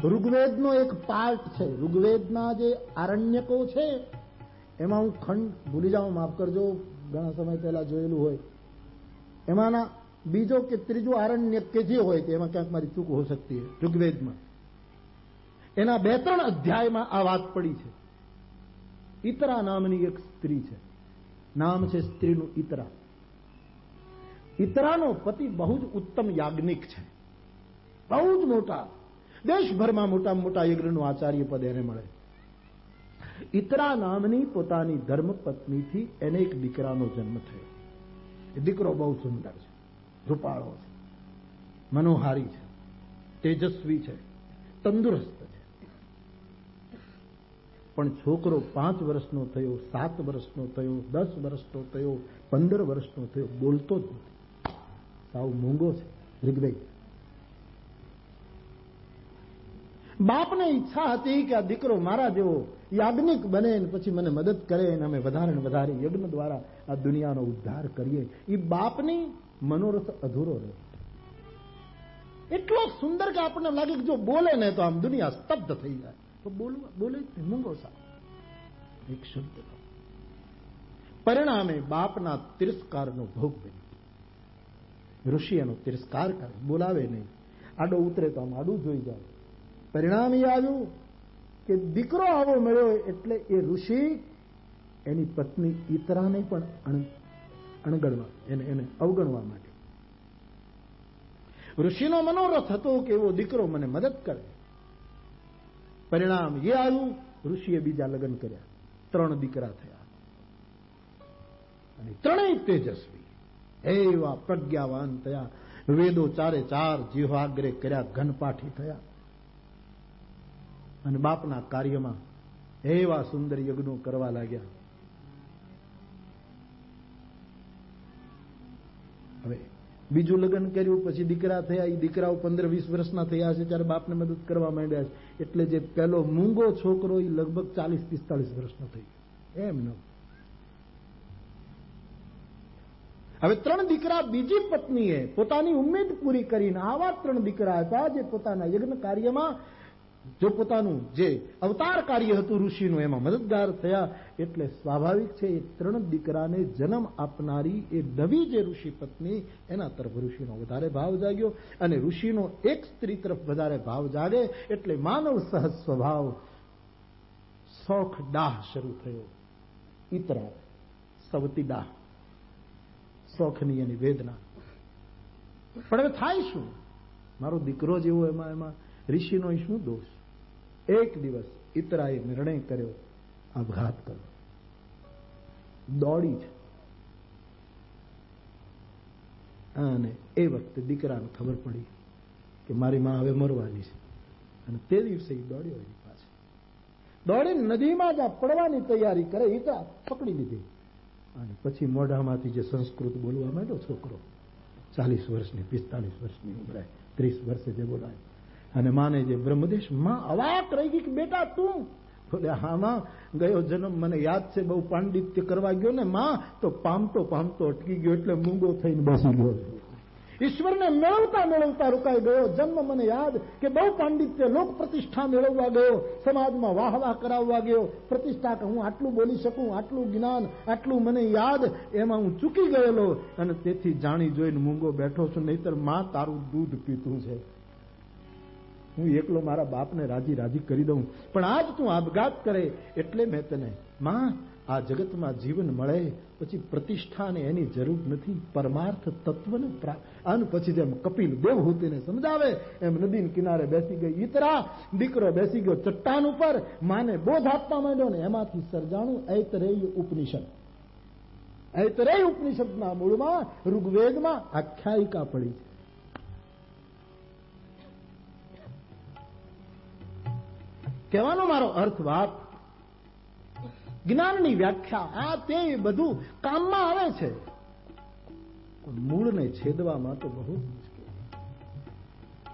ઋગ્વેદનો એક પાર્ટ છે. ઋગ્વેદના જે આરણ્યકો છે એમાં હું ખંડ ભૂલી જાઉં, માફ કરજો, ઘણા સમય પહેલા જોયેલું હોય. એમાંના બીજો કે ત્રીજો આરણ્યક કે જે હોય તે એમાં ક્યાંક મારી ચૂક હો શકતી है. ઋગ્વેદમાં એના 2-3 અધ્યાયમાં આ વાત પડી છે. ઈતરા નામની એક સ્ત્રી છે. નામ છે સ્ત્રીનું ઈતરા. ઈતરાનો પતિ બહુ જ ઉત્તમ યાજ્ઞિક છે, બહુ જ મોટા, દેશભરમાં મોટામાં મોટા યજ્ઞનું આચાર્ય પદ એને મળે. ઈતરા નામની પોતાની ધર્મપત્નીથી એને એક દીકરાનો જન્મ થયો. એ દીકરો બહુ સુંદર છે, રૂપાળો છે, મનોહારી છે, તેજસ્વી છે, તંદુરસ્ત છે. પણ છોકરો 5 વર્ષનો થયો, 7 વર્ષનો થયો, 10 વર્ષનો થયો, 15 વર્ષનો થયો, બોલતો જ નથી, સાવ મૂંગો છે. ઋગ્વેદ. બાપને ઈચ્છા હતી કે આ દીકરો મારા જેવો યાજ્ઞિક બને ને પછી મને મદદ કરે અને અમે વધારે ને વધારે યજ્ઞ દ્વારા આ દુનિયાનો ઉદ્ધાર કરીએ. એ બાપની મનોરથ અધૂરો રહ્યો. એટલો સુંદર કે આપણને લાગે કે જો બોલે ને તો આમ દુનિયા સ્તબ્ધ થઈ જાય. તો બોલે મૂંગો સા એક શબ્દ. પરિણામે બાપના તિરસ્કારનો ભોગ બન્યો. ઋષિ એનો તિરસ્કાર કરે, બોલાવે નહીં, આડો ઉતરે તો આમ આડું જોઈ જાય. પરિણામ એ આવ્યું કે દીકરો આવો મળ્યો એટલે એ ઋષિ એની પત્ની ઈતરાને પણ અણગણવા, એને અવગણવા માટે. ઋષિનો મનોરથ હતો કે એવો દીકરો મને મદદ કરે. પરિણામ એ આવ્યું, ઋષિએ બીજા લગ્ન કર્યા, 3 દીકરા થયા અને 3 તેજસ્વી, એવા પ્રજ્ઞાવાન થયા. વેદો 4 જીવાગ્રે કર્યા, ઘનપાઠી થયા અને બાપના કાર્યમાં એવા સુંદર યજ્ઞો કરવા લાગ્યા. હવે બીજું લગ્ન કર્યું, પછી દીકરા થયા. એ દીકરાઓ 15-20 વર્ષના થયા છે ત્યારે બાપને મદદ કરવા માંડ્યા છે. એટલે જે પેલો મૂંગો છોકરો એ લગભગ 40-45 વર્ષનો થઈ ગયો. એમ ન. હવે 3 દીકરા બીજી પત્નીએ પોતાની ઉમ્મીદ પૂરી કરીને, આવા 3 દીકરા હતા જે પોતાના યજ્ઞ કાર્યમાં, જો પોતાનું જે અવતાર કાર્ય હતું ઋષિનું એમાં મદદગાર થયા. એટલે સ્વાભાવિક છે એ 3 દીકરાને જન્મ આપનારી એ નવી જે ઋષિ પત્ની, એના તરફ ઋષિનો વધારે ભાવ જાગ્યો. અને ઋષિનો એક સ્ત્રી તરફ વધારે ભાવ જાગે એટલે માનવ સહજ સ્વભાવ શોખ દાહ શરૂ થયો. ઈતરા સવતી દાહ, શોખની એની વેદના. પણ હવે થાય શું? મારો દીકરો જેવો એમાં ઋષિનો શું દોષ? એક દિવસ ઈતરાએ નિર્ણય કર્યો આપઘાત કરવો. દોડી છે અને એ વખતે દીકરાને ખબર પડી કે મારી માં હવે મરવાની છે અને તે દિવસે એ દોડ્યો એની પાસે. દોડીને નદીમાં જ પડવાની તૈયારી કરે. ઈતરા પકડી લીધી અને પછી મોઢામાંથી જે સંસ્કૃત બોલવા માંડ્યો છોકરો, 40 વર્ષની 45 વર્ષની ઉંમરે, 30 વર્ષે જે બોલાય. અને માને જે બ્રહ્મદેશ, માં અવાક રહી ગઈ કે બેટા તું? બોલે હા માં, ગયો જન્મ મને યાદ છે, બહુ પાંડિત્ય કરવા ગયો ને માં, તો પામતો પામતો અટકી ગયો એટલે મૂંગો થઈને બેસી ગયો. ઈશ્વરને મેળવતા મેળવતા રોકાઈ ગયો. જન્મ મને યાદ કે બહુ પાંડિત્ય, લોક પ્રતિષ્ઠા મેળવવા ગયો, સમાજમાં વાહ વાહ કરાવવા ગયો, પ્રતિષ્ઠા કે હું આટલું બોલી શકું, આટલું જ્ઞાન, આટલું મને યાદ, એમાં હું ચૂકી ગયેલો અને તેથી જાણી જોઈને મૂંગો બેઠો છું. નહીતર માં તારું દૂધ પીતું છે, હું એકલો મારા બાપને રાજી કરી દઉં. પણ આજ તું આપઘાત કરે એટલે મેં તને, માં આ જગતમાં જીવન મળે પછી પ્રતિષ્ઠાને એની જરૂર નથી, પરમાર્થ તત્વને પ્રાપ્ત. આનું પછી જેમ કપિલ દેવહૂતિને સમજાવે એમ નદીના કિનારે બેસી ગઈ ઈતરા. દીકરો બેસી ગયો ચટ્ટાન ઉપર, માને બોધ આપવા માંડ્યો ને એમાંથી સર્જાણું ઐતરેય ઉપનિષદ. ઐતરેય ઉપનિષદના મૂળમાં ઋગ્વેદમાં આખ્યાયિકા પડી છે. કહેવાનો મારો અર્થ વાત, જ્ઞાનની વ્યાખ્યા આ તે બધું કામમાં આવે છે, મૂળને છેદવામાં તો બહુ મુશ્કેલ.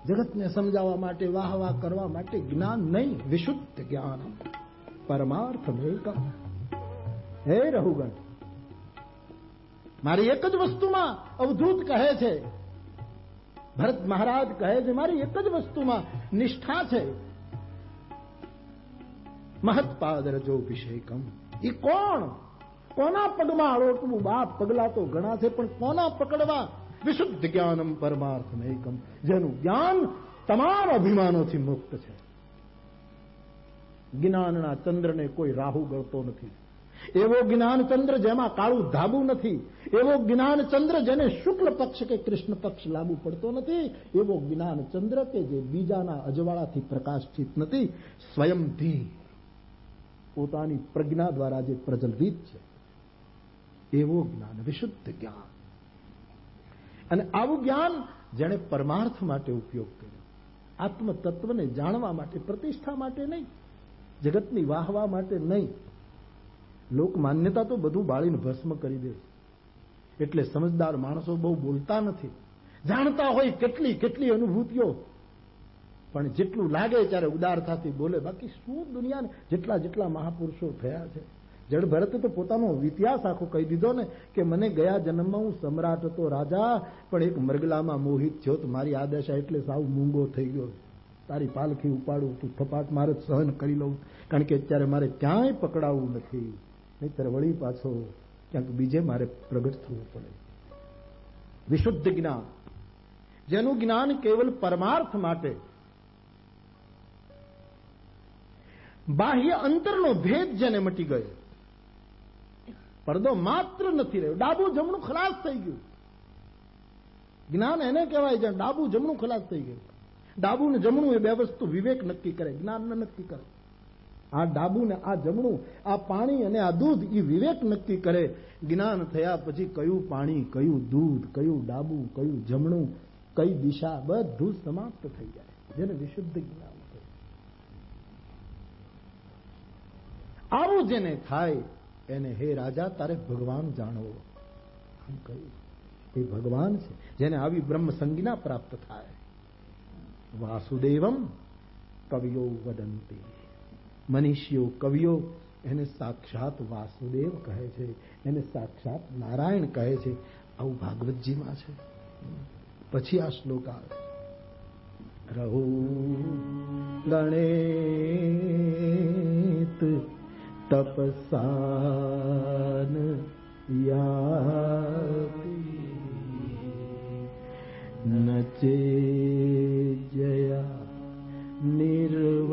જગતને સમજાવવા માટે, વાહ વાહ કરવા માટે જ્ઞાન નહીં, વિશુદ્ધ જ્ઞાન, પરમાર્થ મેકમ. હે રહુગણ, મારી એક જ વસ્તુમાં અવધૂત કહે છે, ભરત મહારાજ કહે છે, મારી એક જ વસ્તુમાં નિષ્ઠા છે, મહત્પાદ રજોભિષેકમ. એ કોણ? કોના પગમાં આળોટવું? બાપ, પગલા તો ઘણા છે, પણ કોના પકડવા? વિશુદ્ધ જ્ઞાનમ પરમાર્થમ એકમ. જેનું જ્ઞાન તમામ અભિમાનોથી મુક્ત છે. જ્ઞાનના ચંદ્રને કોઈ રાહુ ગળતો નથી. એવો જ્ઞાન ચંદ્ર જેમાં કાળું ધાબુ નથી. એવો જ્ઞાન ચંદ્ર જેને શુક્લ પક્ષ કે કૃષ્ણ પક્ષ લાગુ પડતો નથી. એવો જ્ઞાન ચંદ્ર કે જે બીજાના અજવાળાથી પ્રકાશિત નથી, સ્વયંથી પોતાની પ્રજ્ઞા દ્વારા જે પ્રજ્વલિત છે, એવો જ્ઞાન, વિશુદ્ધ જ્ઞાન. અને આવું જ્ઞાન જેણે પરમાર્થ માટે ઉપયોગ કર્યો, આત્મ તત્વને જાણવા માટે, પ્રતિષ્ઠા માટે નહીં, જગતની વાહવા માટે નહીં. લોક માન્યતા તો બધું બાળીને ભસ્મ કરી દે. એટલે સમજદાર માણસો બહુ બોલતા નથી. જાણતા હોય કેટલી કેટલી અનુભૂતિઓ, પણ જેટલું લાગે ત્યારે ઉદારતાથી બોલે. બાકી શું દુનિયાને જેટલા જેટલા મહાપુરુષો થયા છે. જડ ભરતે તો પોતાનો ઇતિહાસ આખો કહી દીધો ને, કે મને ગયા જન્મમાં હું સમ્રાટ હતો, રાજા, પણ એક મરગલામાં મોહિત થયો તો મારી આ દશા એટલે સાવ મૂંગો થઈ ગયો. તારી પાલખી ઉપાડું, તું થપાટ મારે સહન કરી લઉં, કારણ કે અત્યારે મારે ક્યાંય પકડાવવું નથી, નહીંતર વળી પાછો ક્યાંક બીજે મારે પ્રગટ થવું પડે. વિશુદ્ધ જ્ઞાન, જેનું જ્ઞાન કેવલ પરમાર્થ માટે, બાહ્ય અંતરનો ભેદ જેને મટી ગયો, પડદો માત્ર નથી રહ્યો, ડાબું જમણું ખલાસ થઈ ગયું. જ્ઞાન એને કહેવાય છે ડાબું જમણું ખલાસ થઈ ગયું. ડાબું ને જમણું એ બે વસ્તુ વિવેક નક્કી કરે, જ્ઞાન ન નક્કી કરે. આ ડાબું ને આ જમણું, આ પાણી અને આ દૂધ, એ વિવેક નક્કી કરે. જ્ઞાન થયા પછી કયું પાણી, કયું દૂધ, કયું ડાબું, કયું જમણું, કઈ દિશા, બધું સમાપ્ત થઈ જાય, જેને વિશુદ્ધ જ્ઞાન કહે. આવું જેને થાય એને હે રાજા તારે ભગવાન જાણવો. આમ કહ્યું એ ભગવાન છે, જેને આવી બ્રહ્મ સંજ્ઞા પ્રાપ્ત થાય. વાસુદેવમ કવિઓ વદંતી. મનીષીઓ, કવિઓ એને સાક્ષાત વાસુદેવ કહે છે, એને સાક્ષાત નારાયણ કહે છે. આવું ભાગવતજીમાં છે. પછી આ શ્લોક આવે, રહો ગણેત તપસાન યાતિ નચે જયા નિર્વ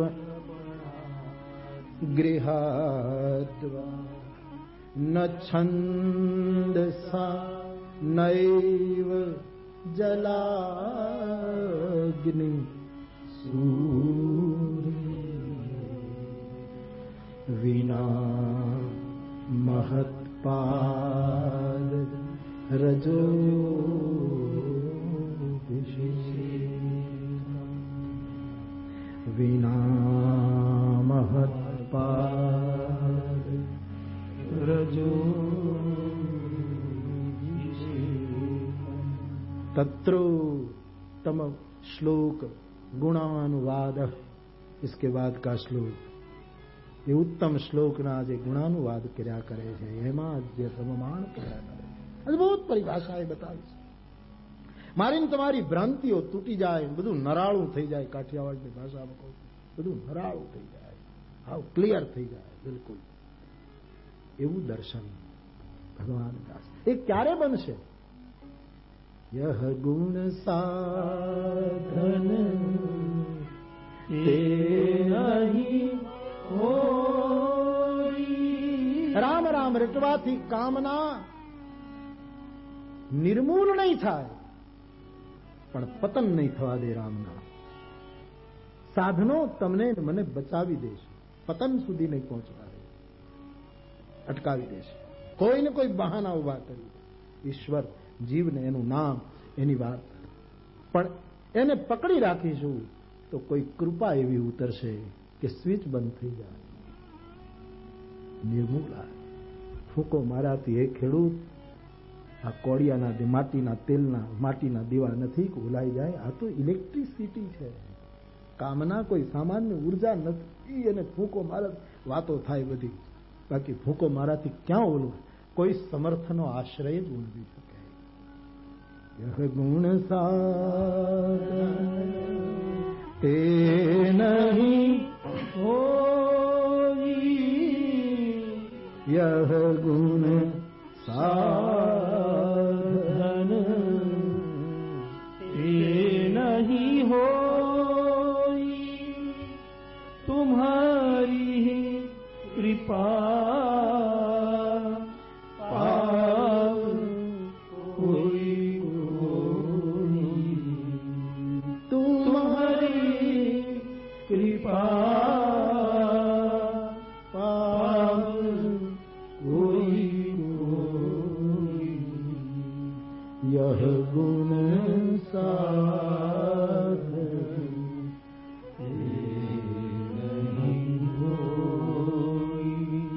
ગૃહાદ્વા ન છંદસા નૈવ જલાગ્નિ સૂર્ય વિના મહત્પાદ રજો વિના મહત્પાદ રજો तत्रोत्तम श्लोक गुणानुवाद. इसके बाद का श्लोक ये उत्तम श्लोकना जे गुणानुवाद કર્યા કરે છે, એમાં જે સમમાણ કર્યા કરે છે. અદભુત પરિભાષાએ બતાવી છે. મારીને તમારી ભ્રાંતિઓ તૂટી જાય, બધું નરાળું થઈ જાય. કાઠિયાવાડની ભાષામાં કહું, બધું નરાળું થઈ જાય, હાવ ક્લિયર થઈ જાય બિલકુલ. એવું દર્શન ભગવાન દાસ. એ ક્યારે બનશે? यह गुण साधन ते नहीं होई. राम राम रटवाથી કામના નિર્મૂલ નહીં થાય, પણ પતન નહીં થવા દે રામના. સાધનો તમને મને બચાવી દેશે, પતન સુધી નહીં પહોંચવા દે, અટકાવી દેશે. કોઈને કોઈ બહાના ઉભા કરી ઈશ્વર જીવને એનું નામ, એની વાત, પણ એને પકડી રાખીશું તો કોઈ કૃપા એવી ઉતરશે કે સ્વિચ બંધ થઈ જાય, નિર્મૂલા. ફૂંકો મારાથી એ ખેડૂત આ કોડિયાના માટીના તેલના માટીના દીવા નથી કે ઓલાઈ જાય. આ તો ઇલેક્ટ્રિસિટી છે. કામના કોઈ સામાન્ય ઉર્જા નથી. એને ફૂંકો મારા વાતો થાય બધી, બાકી ફૂંકો મારાથી ક્યાં ઓલવું? કોઈ સમર્થનો આશ્રય જ ઓલવી શકે. यह गुण साधन ते नहीं होई यह गुण साधन ये नहीं होई तुम्हारी कृपा पाव कोई तुम्हारी कृपा पाव कोई यह गुण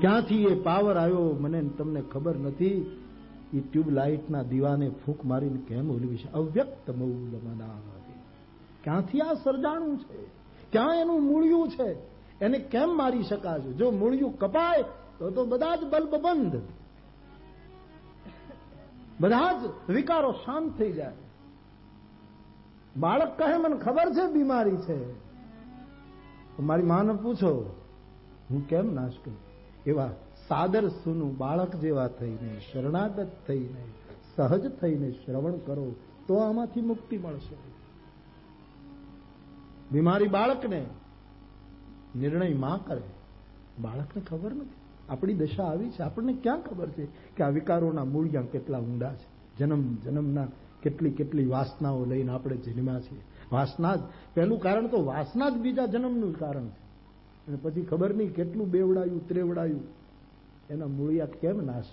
ક્યાંથી એ પાવર આવ્યો મને તમને ખબર નથી. એ ટ્યુબલાઇટના દીવાને ફૂંક મારીને કેમ ઓલવી છે? અવ્યક્ત મૌલમના ક્યાંથી આ સર્જાણું છે? ક્યાં એનું મૂળિયું છે? એને કેમ મારી શકાશે? જો મૂળિયું કપાય તો બધા જ બલ્બ બંધ, બધા જ વિકારો શાંત થઈ જાય. બાળક કહે મને ખબર છે બીમારી છે, મારી માને પૂછો હું કેમ નાશ કરું? એવા સાદર સુનું બાળક જેવા થઈને શરણાગત થઈને સહજ થઈને શ્રવણ કરો તો આમાંથી મુક્તિ મળશે. બીમારી બાળકને નિર્ણય માં કરે, બાળકને ખબર નથી. આપણી દશા આવી છે, આપણને ક્યાં ખબર છે કે આ વિકારોના મૂળિયા કેટલા ઊંડા છે? જન્મ જન્મના કેટલી કેટલી વાસનાઓ લઈને આપણે જન્મ્યા છીએ. વાસના જ પહેલું કારણ તો વાસના જ બીજા જન્મનું કારણ છે. અને પછી ખબર નહીં કેટલું બેવડાયું ત્રેવડાયું, એના મૂળિયા કેમ નાશ?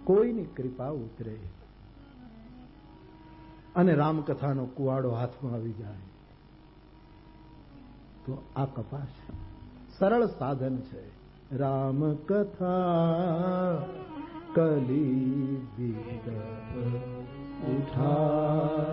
કોઈની કૃપા ઉતરે અને રામકથાનો કુવાડો હાથમાં આવી જાય તો આ કપાશ સરળ સાધન છે. રામકથા કલી બીજ ઉઠા